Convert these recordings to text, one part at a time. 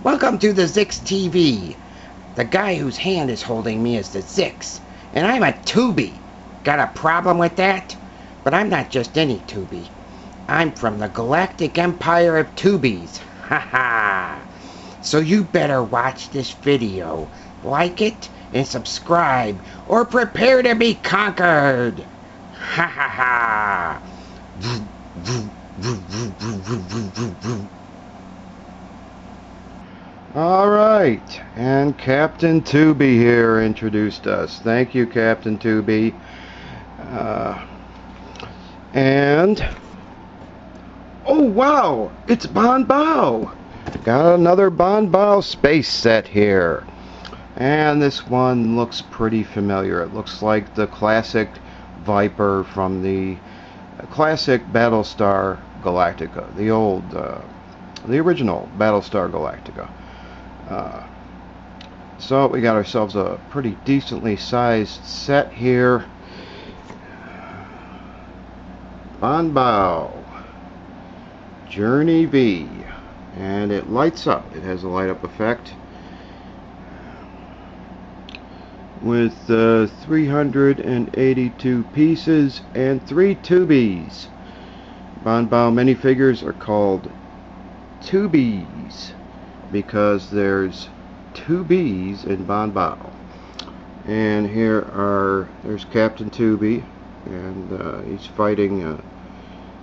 Welcome to the Zix TV. The guy whose hand is holding me is the Zix, and I'm a Tubi. Got a problem with that? But I'm not just any Tubi. I'm from the Galactic Empire of Tubies. Ha ha! So you better watch this video, like it, and subscribe, or prepare to be conquered! Ha ha ha! Alright, and Captain Tubi here introduced us. Thank you, Captain Tubi. Oh wow, it's BanBao! Got another BanBao Space set here. And this one looks pretty familiar. It looks like the classic Viper from the classic Battlestar Galactica, the original Battlestar Galactica. So we got ourselves a pretty decently sized set here. BanBao Journey V, and it lights up. It has a light up effect with 382 pieces and 3 tubies. BanBao minifigures are called tubies because there's 2 B's in BanBao. And there's Captain Tubi, and he's fighting,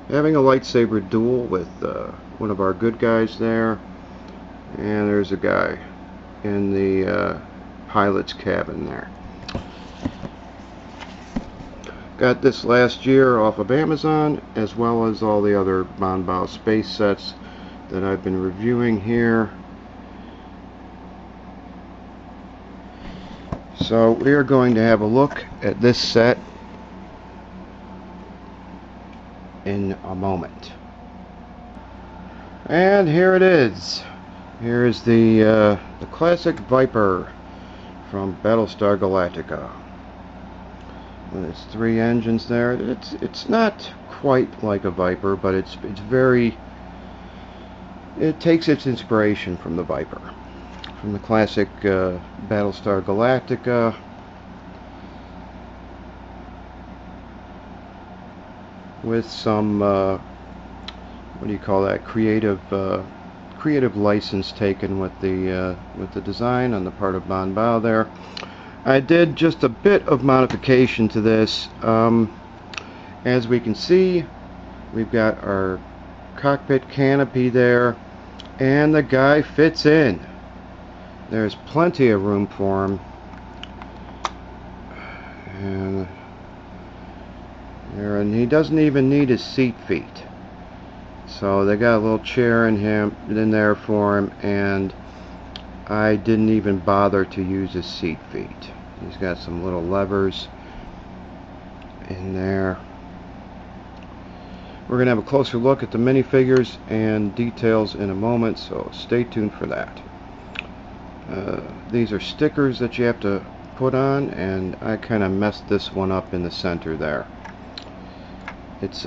having a lightsaber duel with one of our good guys there. And there's a guy in the pilot's cabin there. Got this last year off of Amazon, as well as all the other BanBao Space sets that I've been reviewing here. So we are going to have a look at this set in a moment. And here it is. Here is the classic Viper from Battlestar Galactica. With its 3 engines there. It's not quite like a Viper, but it takes its inspiration from the Viper, from the classic Battlestar Galactica. With some what do you call that, creative license taken with the design on the part of BanBao there. I did just a bit of modification to this. As we can see, we've got our cockpit canopy there, and the guy fits in. There's plenty of room for him, and he doesn't even need his seat feet. So they got a little chair in there for him, and I didn't even bother to use his seat feet. He's got some little levers in there. We're going to have a closer look at the minifigures and details in a moment, so stay tuned for that. These are stickers that you have to put on, and I kind of messed this one up in the center there. It's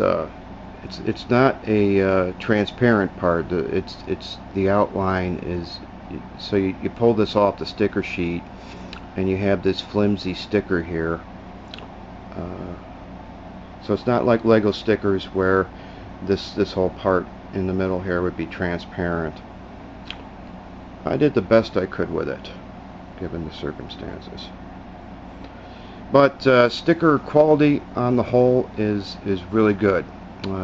not a transparent part. It's the outline is, so you pull this off the sticker sheet, and you have this flimsy sticker here. So it's not like Lego stickers where this whole part in the middle here would be transparent. I did the best I could with it, given the circumstances. But sticker quality on the whole is really good.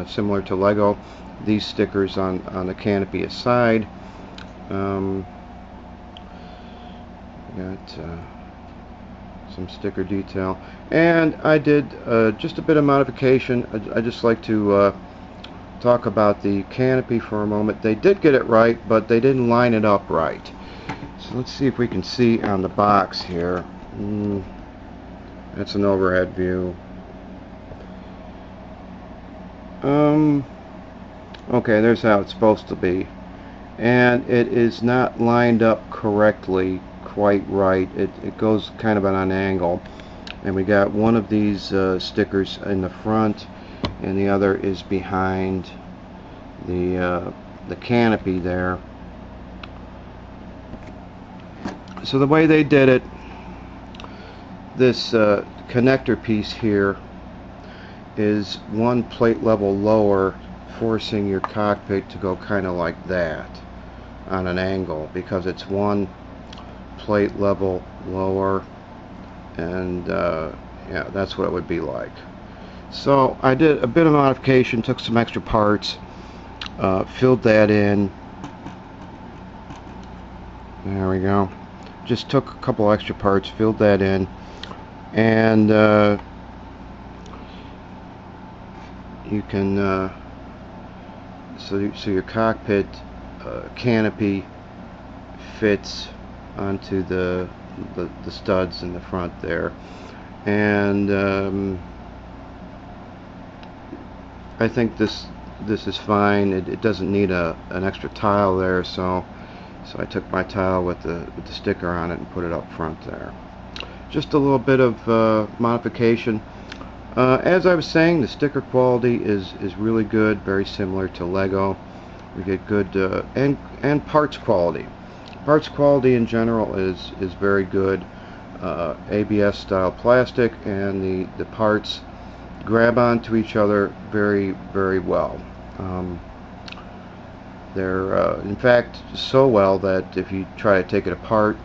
Similar to Lego, these stickers on the canopy aside, got some sticker detail, and I did just a bit of modification. I just like to talk about the canopy for a moment. They did get it right, but they didn't line it up right. So let's see if we can see on the box here. That's an overhead view. Okay, there's how it's supposed to be, and it is not lined up correctly, quite right. It goes kind of on an angle, and we got one of these stickers in the front, and the other is behind the canopy there. So the way they did it, this connector piece here is one plate level lower, forcing your cockpit to go kind of like that on an angle, because it's one plate level lower, and yeah, that's what it would be like. So I did a bit of modification, took some extra parts, filled that in. There we go. Just took a couple extra parts, filled that in, and you can so your cockpit canopy fits onto the studs in the front there, and I think this is fine. It doesn't need an extra tile there, so I took my tile with the sticker on it and put it up front there. Just a little bit of modification. As I was saying, the sticker quality is really good, very similar to Lego. We get good and parts quality. Parts quality in general is very good. ABS style plastic, and the parts grab onto each other very, very well. They're in fact so well that if you try to take it apart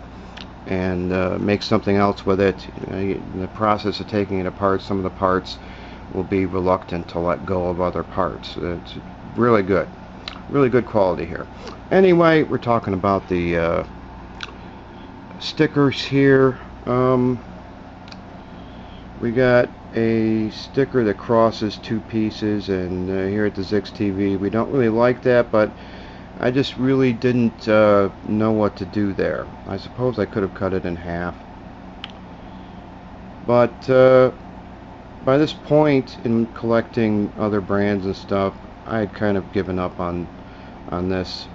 and make something else with it, in the process of taking it apart, some of the parts will be reluctant to let go of other parts. It's really good quality here. Anyway, we're talking about the stickers here. We got a sticker that crosses two pieces, and here at the Zix TV we don't really like that, but I just really didn't know what to do there. I suppose I could have cut it in half, but by this point in collecting other brands and stuff, I had kind of given up on this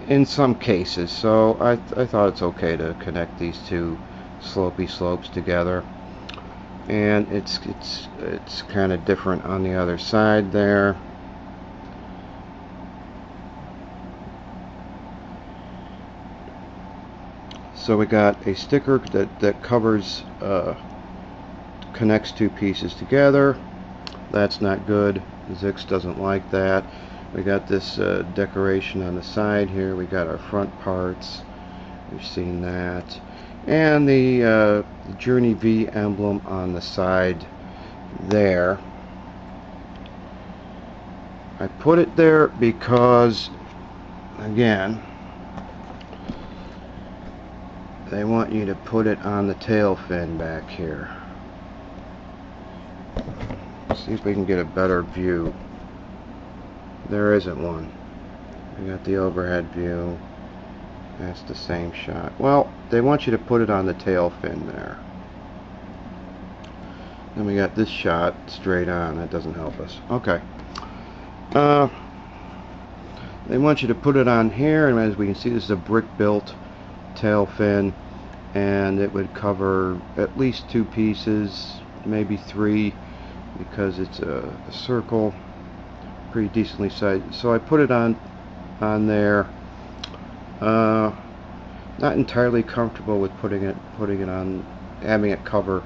in some cases, so I thought it's okay to connect these two slopey slopes together. And it's kind of different on the other side there. So we got a sticker that covers, connects two pieces together. That's not good. Zix doesn't like that. We got this decoration on the side here. We got our front parts. We've seen that. And the Journey V emblem on the side there. I put it there because, again, they want you to put it on the tail fin back here. See if we can get a better view. There isn't one. We got the overhead view. That's the same shot. Well, they want you to put it on the tail fin there. Then we got this shot straight on. That doesn't help us. Okay. They want you to put it on here, and as we can see, this is a brick-built tail fin, and it would cover at least two pieces, maybe three, because it's a circle, pretty decently sized. So I put it on there. Not entirely comfortable with putting it on, having it cover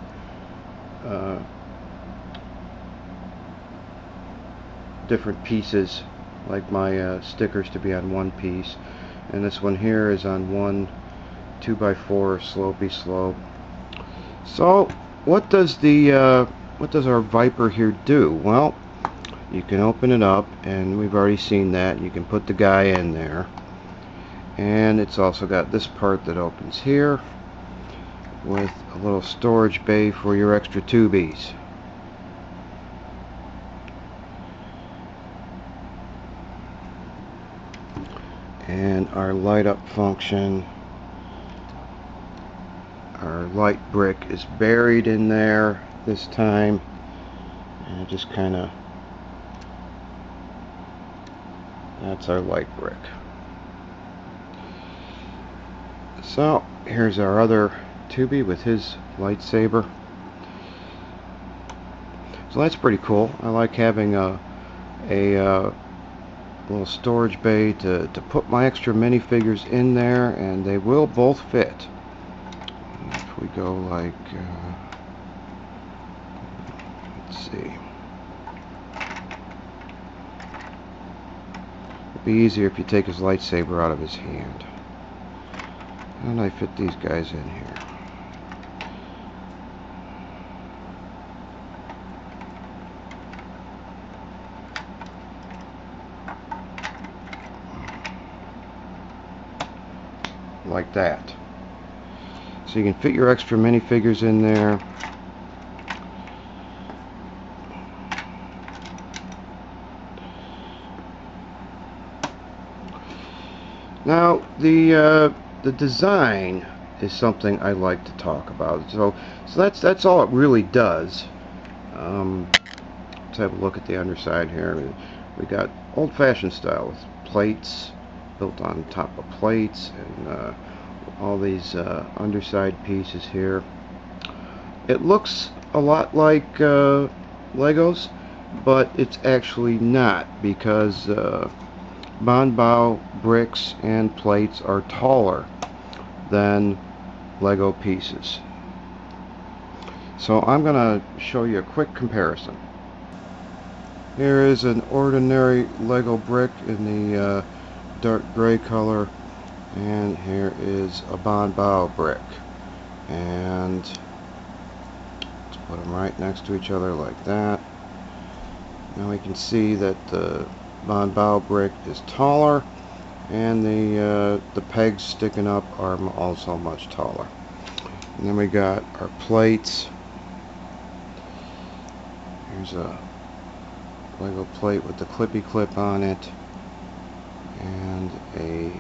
different pieces, like my stickers to be on one piece, and this one here is on one 2x4 slopey slope. So what does our Viper here do? Well, you can open it up, and we've already seen that. You can put the guy in there, and it's also got this part that opens here with a little storage bay for your extra tubies. And our light up function, our light brick is buried in there this time, and it just kind of, that's our light brick. So here's our other Tubi with his lightsaber. So that's pretty cool. I like having a little storage bay to put my extra minifigures in there, and they will both fit. If we go like, let's see, it'd be easier if you take his lightsaber out of his hand. And I fit these guys in here. Like that. So you can fit your extra minifigures in there. Now the design is something I like to talk about. So that's all it really does. Let's have a look at the underside here. We got old-fashioned style with plates built on top of plates, and all these underside pieces here. It looks a lot like Legos, but it's actually not, because BanBao bricks and plates are taller than Lego pieces. So I'm going to show you a quick comparison. Here is an ordinary Lego brick in the dark gray color, and here is a BanBao brick, and let's put them right next to each other like that. Now we can see that the BanBao brick is taller, and the pegs sticking up are also much taller. And then we got our plates. Here's a Lego plate with the clippy clip on it, and a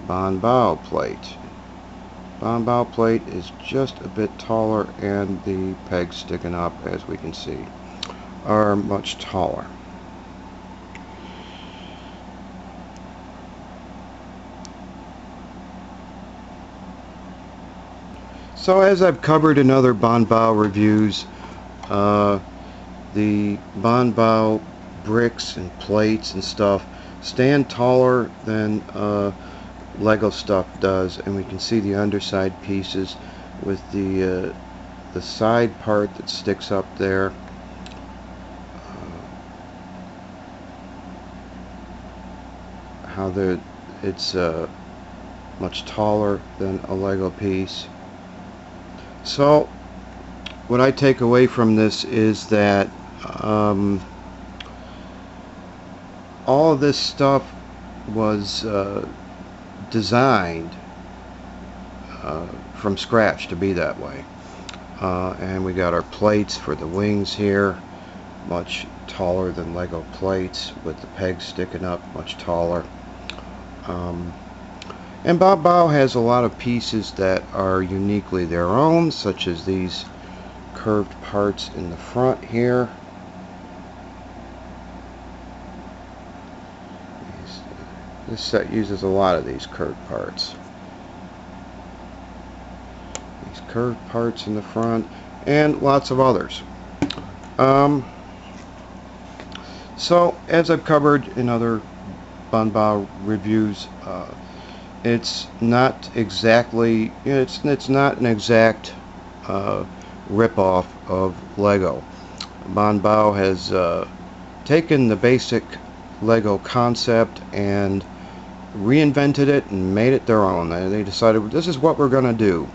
BanBao plate. BanBao plate is just a bit taller, and the pegs sticking up, as we can see, are much taller. So as I've covered in other BanBao reviews, the BanBao bricks and plates and stuff stand taller than Lego stuff does, and we can see the underside pieces with the side part that sticks up there. How it's much taller than a Lego piece. So what I take away from this is that all of this stuff was designed from scratch to be that way. And we got our plates for the wings here, much taller than Lego plates, with the pegs sticking up much taller. And BanBao has a lot of pieces that are uniquely their own, such as these curved parts in the front here. This set uses a lot of these curved parts. These curved parts in the front, and lots of others. So, as I've covered in other BanBao reviews, it's not exactly, it's not an exact rip-off of Lego. BanBao has taken the basic Lego concept and reinvented it and made it their own. They decided, this is what we're going to do,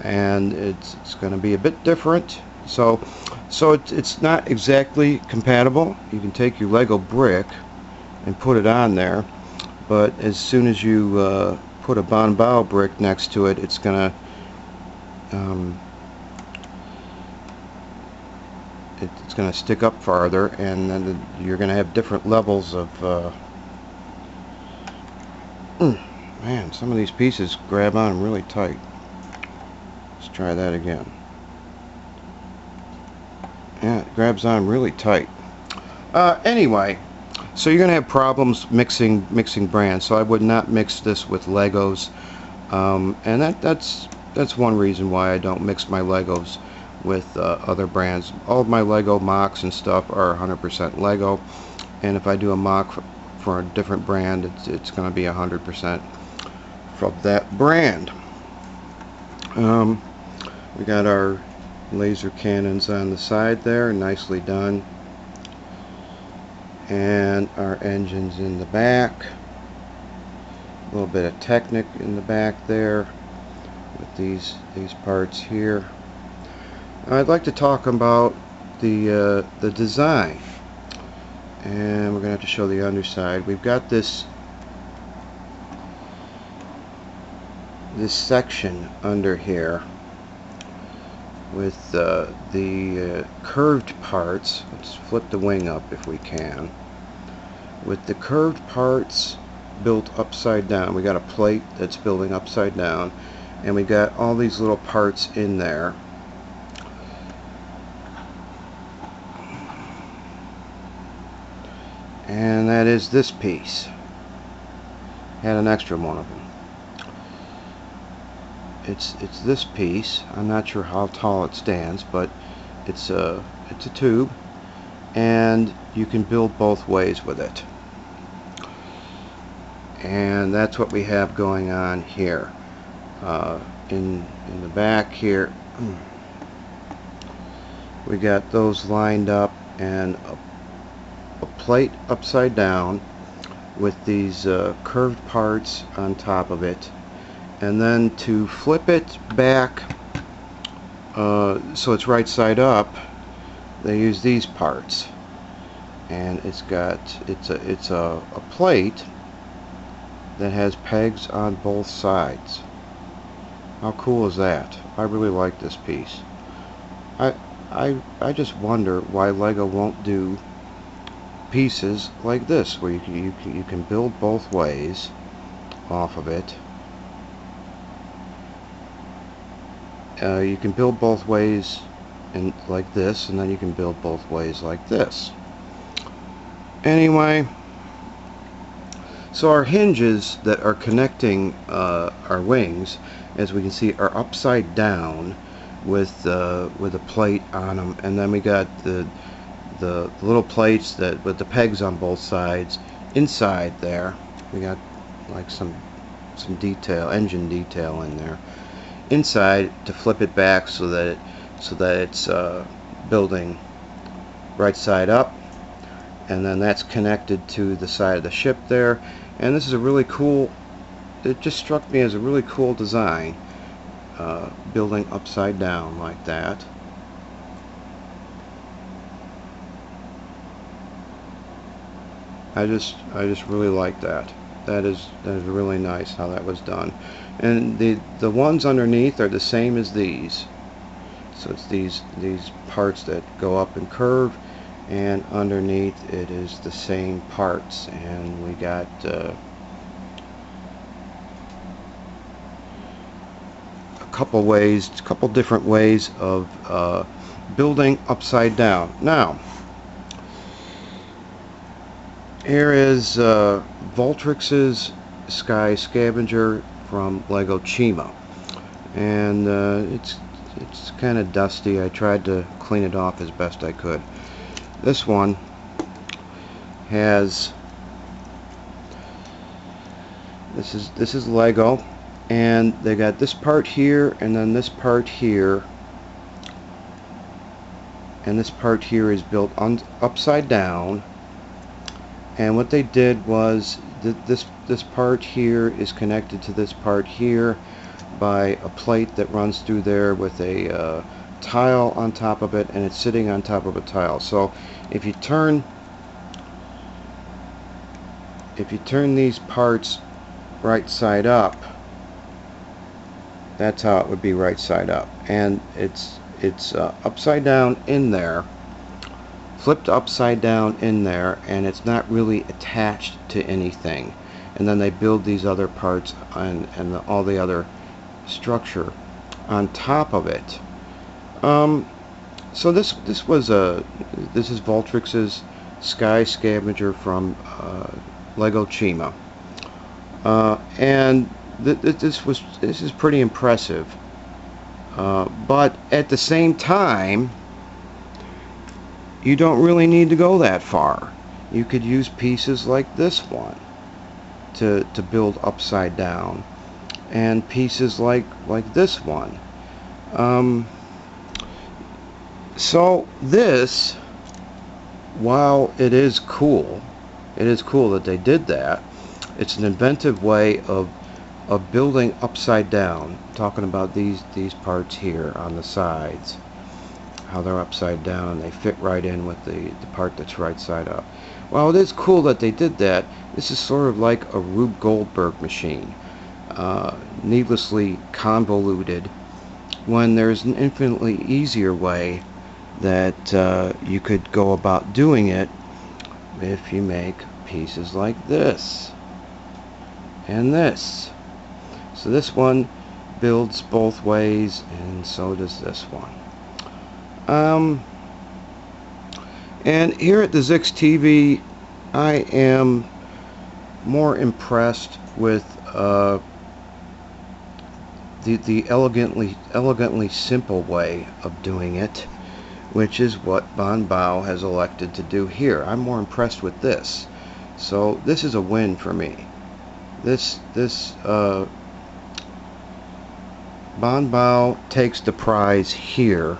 and it's going to be a bit different. So it's not exactly compatible. You can take your Lego brick and put it on there, but as soon as you put a BanBao brick next to it, it's going to it's going to stick up farther, and then you're going to have different levels of man, some of these pieces grab on really tight. Let's try that again. Yeah, it grabs on really tight. Anyway, so you're going to have problems mixing brands, so I would not mix this with Legos, and that's one reason why I don't mix my Legos with other brands. All of my Lego mocks and stuff are 100% Lego, and if I do a mock for a different brand, it's going to be 100% from that brand. We got our laser cannons on the side there, nicely done, and our engines in the back. A little bit of Technic in the back there with these parts here. I'd like to talk about the design, and we're gonna have to show the underside. We've got this section under here with the curved parts. Let's flip the wing up if we can. With the curved parts built upside down, we got a plate that's building upside down, and we got all these little parts in there. And that is this piece. Had an extra one of them. It's this piece. I'm not sure how tall it stands, but it's a tube, and you can build both ways with it. And that's what we have going on here. In the back here, we got those lined up, and a plate upside down with these curved parts on top of it. And then to flip it back so it's right side up, they use these parts, and it's a plate that has pegs on both sides. How cool is that? I really like this piece. I just wonder why Lego won't do pieces like this, where you can build both ways off of it. You can build both ways like this, and then you can build both ways like this. Anyway, so our hinges that are connecting our wings, as we can see, are upside down with a plate on them, and then we got the little plates that with the pegs on both sides. Inside there, we got like some detail, engine detail in there. Inside to flip it back so that it's building right side up, and then that's connected to the side of the ship there. And this is a really cool, it just struck me as a really cool design, building upside down like that. I just really like that. That is really nice how that was done. And the ones underneath are the same as these. So it's these parts that go up and curve, and underneath it is the same parts. And we got a couple different ways of building upside down. Now, here is Voltrix's Sky Scavenger from Lego Chima, and it's kind of dusty. I tried to clean it off as best I could. This one has this is Lego, and they got this part here, and then this part here, and this part here is built upside down. And what they did was this part here is connected to this part here by a plate that runs through there with a tile on top of it, and it's sitting on top of a tile. So if you turn these parts right side up, that's how it would be right side up. And it's upside down in there, flipped upside down in there, and it's not really attached to anything. And then they build these other parts and all the other structure on top of it. So this is Voltrix's Sky Scavenger from Lego Chima, and this is pretty impressive. But at the same time, you don't really need to go that far. you could use pieces like this one to build upside down, and pieces like this one. So this, while it is cool that they did that, it's an inventive way of building upside down. Talking about these parts here on the sides, how they're upside down and they fit right in with the part that's right side up. While it is cool that they did that, this is sort of like a Rube Goldberg machine, needlessly convoluted, when there's an infinitely easier way that you could go about doing it if you make pieces like this and this. So this one builds both ways, and so does this one. And here at the Zix TV, I am more impressed with the elegantly simple way of doing it, which is what BanBao has elected to do here. I'm more impressed with this. So this is a win for me. This BanBao takes the prize here,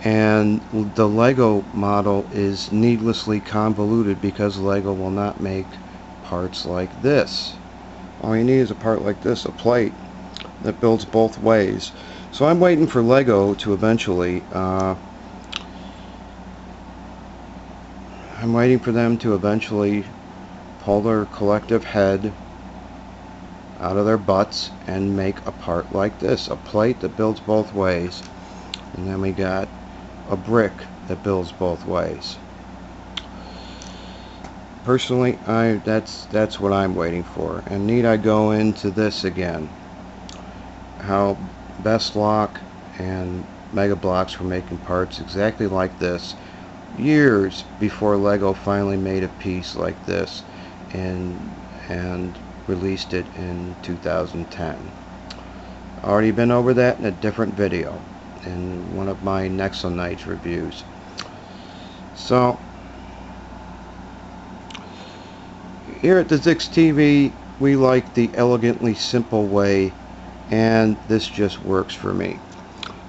and the Lego model is needlessly convoluted because Lego will not make parts like this. All you need is a part like this, a plate that builds both ways. So I'm waiting for Lego to eventually pull their collective head out of their butts and make a part like this, a plate that builds both ways. And then we got a brick that builds both ways. Personally, that's what I'm waiting for. And need I go into this again, how Best Lock and Mega Bloks were making parts exactly like this years before Lego finally made a piece like this and released it in 2010. Already been over that in a different video, in one of my Nexonites reviews. So here at the Zix TV, we like the elegantly simple way, and this just works for me.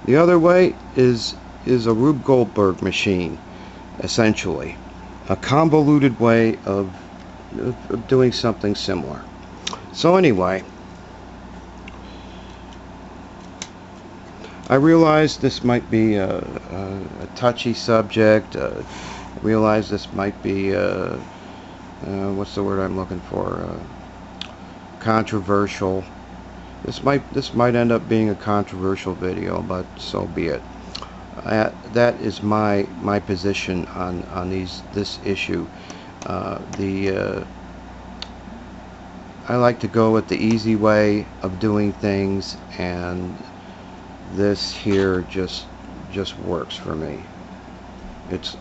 The other way is a Rube Goldberg machine, essentially a convoluted way of doing something similar. So anyway, I realize this might be a touchy subject. I realize this might be what's the word I'm looking for? Controversial. This might end up being a controversial video, but so be it. That is my position on this issue. I like to go with the easy way of doing things, and this here just works for me.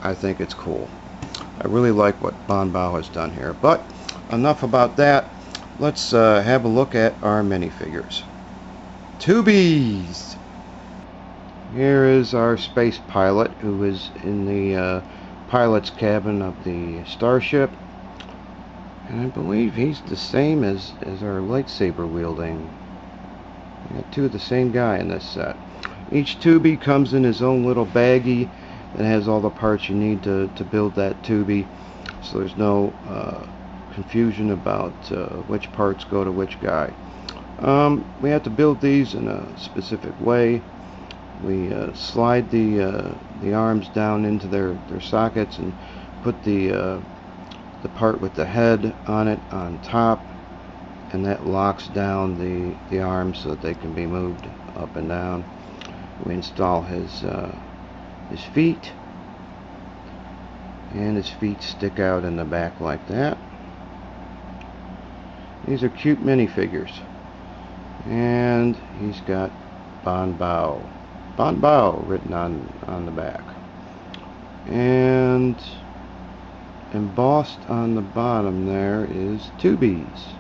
I think it's cool. I really like what BanBao has done here. But enough about that. Let's have a look at our minifigures. Tubies! Here is our space pilot, who is in the pilot's cabin of the starship. And I believe he's the same as our lightsaber wielding. We got two of the same guy in this set. Each tubie comes in his own little baggie that has all the parts you need to build that tubie, so there's no confusion about which parts go to which guy. We have to build these in a specific way. We slide the arms down into their sockets and put the part with the head on it on top, and that locks down the arms so that they can be moved up and down. We install his feet, and his feet stick out in the back like that. These are cute minifigures, and he's got BanBao written on the back, and embossed on the bottom there is tubies.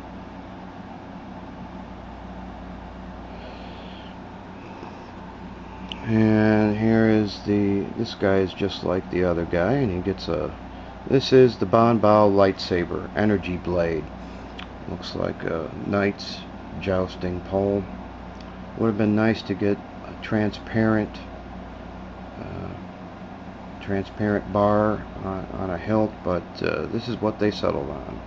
And here is this guy is just like the other guy, and he gets a This is the BanBao lightsaber energy blade. Looks like a knight's jousting pole. Would have been nice to get a transparent bar on a hilt, but this is what they settled on.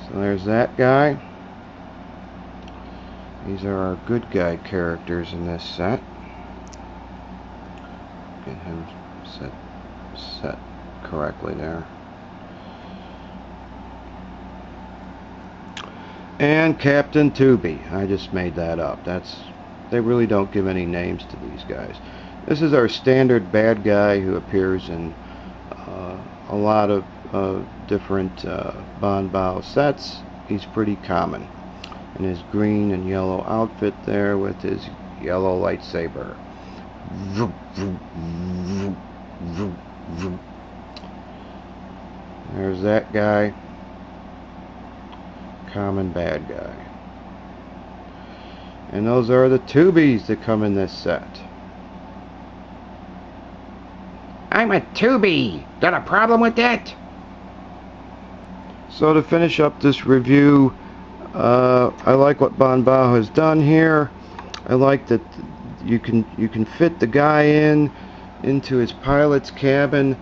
So there's that guy. These are our good guy characters in this set. Get him set correctly there. And Captain Tubi. I just made that up. They really don't give any names to these guys. This is our standard bad guy who appears in a lot of different BanBao sets. He's pretty common in his green and yellow outfit there with his yellow lightsaber. There's that guy. Common bad guy. And those are the Tubies that come in this set. I'm a Tubi. Got a problem with that? So to finish up this review, I like what BanBao has done here. I like that you can fit the guy into his pilot's cabin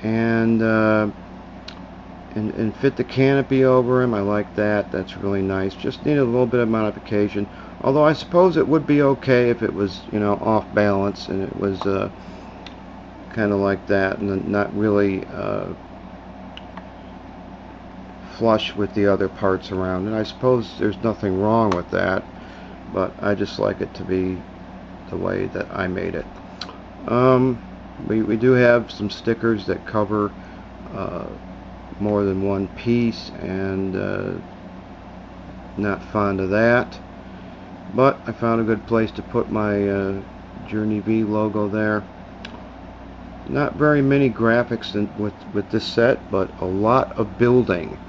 and fit the canopy over him. I like that. That's really nice. Just need a little bit of modification. Although I suppose it would be okay if it was, you know, off balance and it was kind of like that and not really flush with the other parts around. And I suppose there's nothing wrong with that, but I just like it to be the way that I made it. We do have some stickers that cover more than one piece, and not fond of that, but I found a good place to put my Journey V logo there. Not very many graphics with this set, but a lot of building.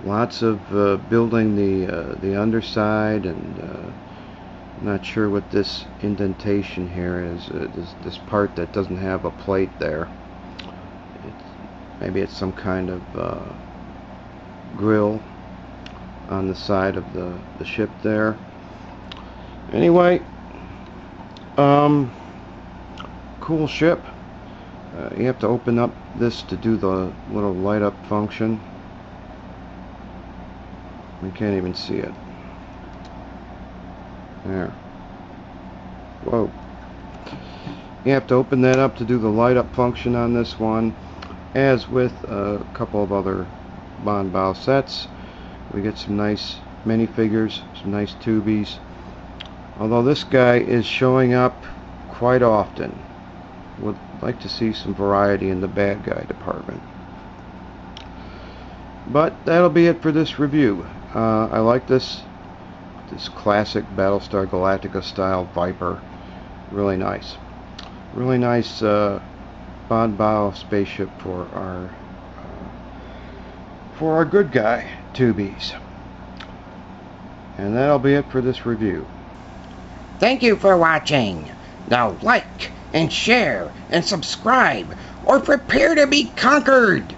Lots of building the underside, and not sure what this indentation here is. This part that doesn't have a plate there. Maybe it's some kind of grill on the side of the ship there. Anyway, cool ship. You have to open up this to do the little light up function. We can't even see it. There. Whoa. You have to open that up to do the light up function on this one. As with a couple of other BanBao sets, we get some nice minifigures, some nice Tubies. Although this guy is showing up quite often. Would like to see some variety in the bad guy department. But that'll be it for this review. I like this classic Battlestar Galactica style Viper. Really nice. Really nice BanBao spaceship for our good guy Tubies. And that'll be it for this review. Thank you for watching. Now like and share and subscribe, or prepare to be conquered.